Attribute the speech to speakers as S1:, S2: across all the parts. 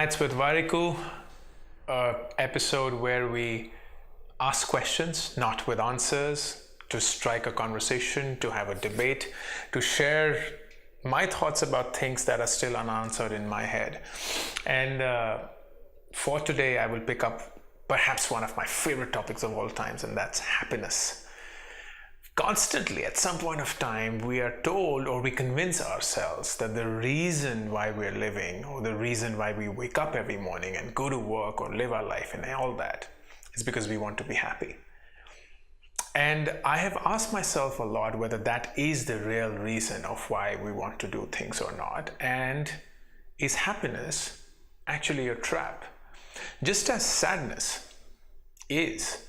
S1: Nights with Warikoo, episode where we ask questions, not with answers, to strike a conversation, to have a debate, to share my thoughts about things that are still unanswered in my head. And for today, I will pick up perhaps one of my favorite topics of all times, and that's happiness. Constantly, at some point of time, we are told or we convince ourselves that the reason why we're living, or the reason why we wake up every morning and go to work or live our life and all that, is because we want to be happy. And I have asked myself a lot whether that is the real reason of why we want to do things or not. And is happiness actually a trap? Just as sadness is.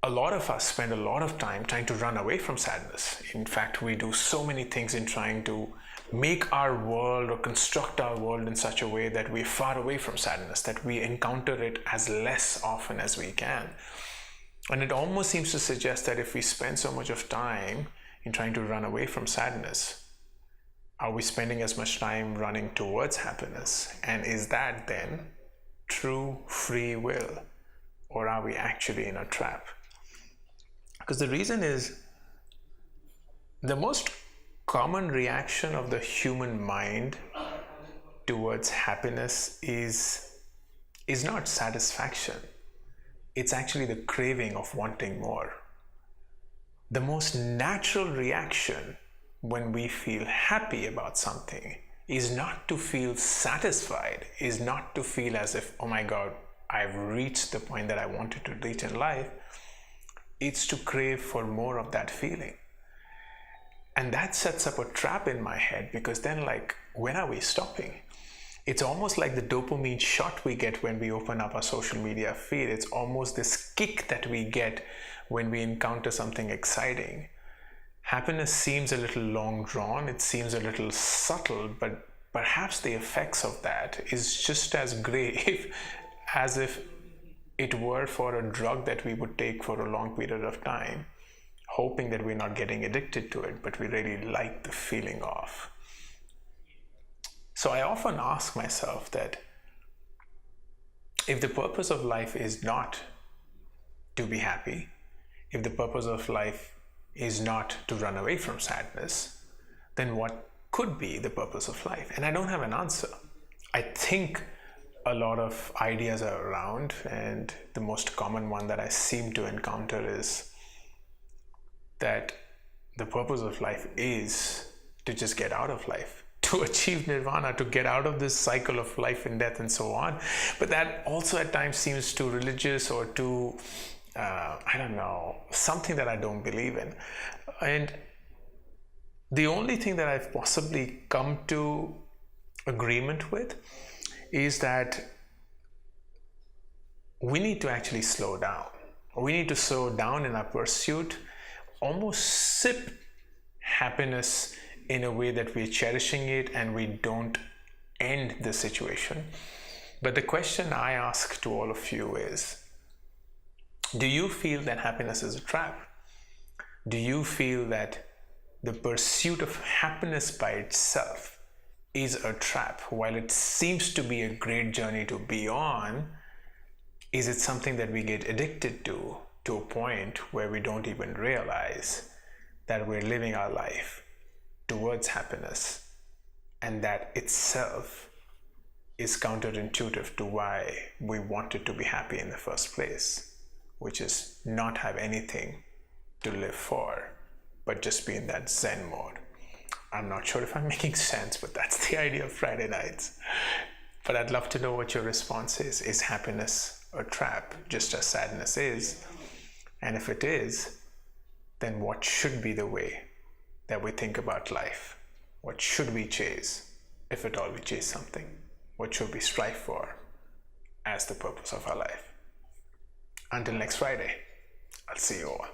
S1: A lot of us spend a lot of time trying to run away from sadness. In fact, we do so many things in trying to make our world or construct our world in such a way that we're far away from sadness, that we encounter it as less often as we can. And it almost seems to suggest that if we spend so much of time in trying to run away from sadness, are we spending as much time running towards happiness? And is that then true free will? Or are we actually in a trap? Because the reason is, the most common reaction of the human mind towards happiness is not satisfaction. It's actually the craving of wanting more. The most natural reaction when we feel happy about something is not to feel satisfied, is not to feel as if, oh my God, I've reached the point that I wanted to reach in life. It's to crave for more of that feeling. And that sets up a trap in my head, because then, like, when are we stopping? It's almost like the dopamine shot we get when we open up our social media feed. It's almost this kick that we get when we encounter something exciting. Happiness seems a little long drawn, it seems a little subtle, but perhaps the effects of that is just as grave as if it were for a drug that we would take for a long period of time, hoping that we're not getting addicted to it, but we really like the feeling of. So I often ask myself that if the purpose of life is not to be happy, if the purpose of life is not to run away from sadness, then what could be the purpose of life? And I don't have an answer. I think a lot of ideas are around, and the most common one that I seem to encounter is that the purpose of life is to just get out of life, to achieve nirvana, to get out of this cycle of life and death and so on. But that also at times seems too religious or too, something that I don't believe in. And the only thing that I've possibly come to agreement with is that we need to actually slow down. We need to slow down in our pursuit, almost sip happiness in a way that we're cherishing it and we don't end the situation. But the question I ask to all of you is, do you feel that happiness is a trap? Do you feel that the pursuit of happiness by itself is a trap? While it seems to be a great journey to be on, is it something that we get addicted to a point where we don't even realize that we're living our life towards happiness, and that itself is counterintuitive to why we wanted to be happy in the first place, which is not have anything to live for, but just be in that Zen mode. I'm not sure if I'm making sense, but that's the idea of Friday nights. But I'd love to know what your response is. Is happiness a trap, just as sadness is? And if it is, then what should be the way that we think about life? What should we chase, if at all we chase something? What should we strive for as the purpose of our life? Until next Friday, I'll see you all.